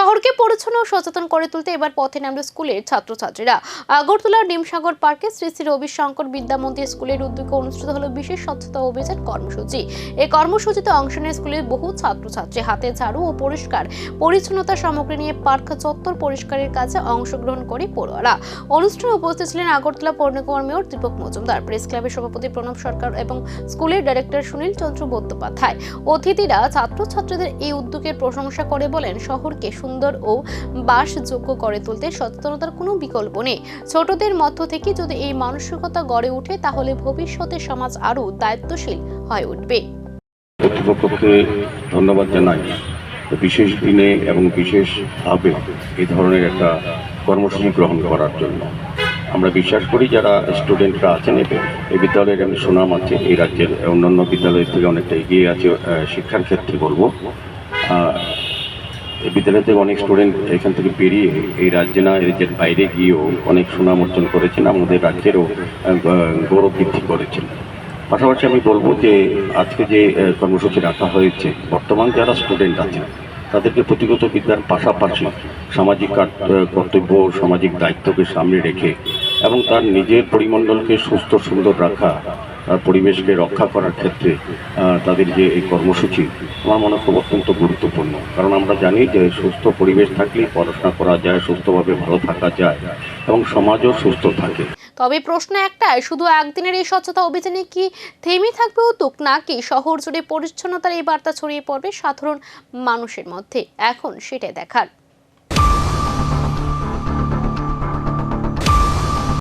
শহরকে পরিচ্ছন্ন ও সচেতন করে তুলতে এবার পথে নামল স্কুলের ছাত্রছাত্রীরা। আগরতলার ডিমসাগর পার্কে শ্রী শ্রী রবিশঙ্কর বিদ্যা মন্দির স্কুলের উদ্যোগে অনুষ্ঠিত হলো বিশেষ স্বচ্ছতা অভিযান কর্মসূচি। এই কর্মসূচিতে অংশ নেয় স্কুলের বহু ছাত্রছাত্রী। হাতে ঝাড়ু ও পরিষ্কার পরিচ্ছন্নতা সামগ্রী নিয়ে পার্ক চত্বর পরিষ্কারের কাজে অংশগ্রহণ করে পড়ুয়ারা। অনুষ্ঠানে উপস্থিত ছিলেন আগরতলা পৌর নিগমের মেয়র দীপক মজুমদার, প্রেস ক্লাবের সভাপতি প্রণব সরকার এবং স্কুলের ডাইরেক্টর সুনীল চন্দ্র বন্দ্যোপাধ্যায়। অতিথিরা ছাত্রছাত্রীদের এই উদ্যোগের প্রশংসা করে বলেন, শহরকে সুন্দর ও বাসযোগ্য করে তুলতে সচেতনতার কোনো বিকল্প নেই। ছোটদের মধ্য থেকে যদি এই মানসিকতা গড়ে ওঠে তাহলে ভবিষ্যতে সমাজ আরও দায়িত্বশীল হয়ে উঠবে। কর্তৃপক্ষকে ধন্যবাদ জানাই বিশেষ দিনে এবং বিশেষভাবে এই ধরনের একটা কর্মসূচি গ্রহণ করার জন্য। আমরা বিশ্বাস করি যারা স্টুডেন্টরা আছেন এই বিদ্যালয়ের এমনি সুনাম আছে, এই রাজ্যের অন্যান্য বিদ্যালয়ের থেকে অনেকটা এগিয়ে আছে শিক্ষার ক্ষেত্রে বলবো। এই বিদ্যালয় থেকে অনেক স্টুডেন্ট এখান থেকে বেরিয়ে এই রাজ্যে না রাজ্যের বাইরে গিয়েও অনেক সুনাম অর্জন করেছেন, আমাদের রাজ্যেরও গৌরব বৃদ্ধি করেছেন। পাশাপাশি আমি বলবো যে আজকে যে কর্মসূচি রাখা হয়েছে, বর্তমান যারা স্টুডেন্ট আছেন তাদেরকে পুঁথিগত বিদ্যার পাশাপাশি সামাজিক কর্তব্য, সামাজিক দায়িত্বকে সামনে রেখে এবং তার নিজের পরিমণ্ডলকে সুস্থ সুন্দর রাখা, তার পরিবেশকে রক্ষা করার ক্ষেত্রে তাদের যে এই কর্মসূচি আমার মনে খুব অত্যন্ত গুরুত্বপূর্ণ। কারণ আমরা জানি যে সুস্থ পরিবেশ থাকলেই পড়াশোনা করা যায়, সুস্থভাবে ভালো থাকা যায় এবং সমাজও সুস্থ থাকে। তবে প্রশ্ন একটাই, শুধু একদিনের এই স্বচ্ছতা অভিযানে কি থেমে থাকবে উদ্যোগ, নাকি শহর জুড়ে পরিচ্ছন্নতার এই বার্তা ছড়িয়ে পড়বে সাধারণ মানুষের মধ্যে? এখন সেটাই দেখার।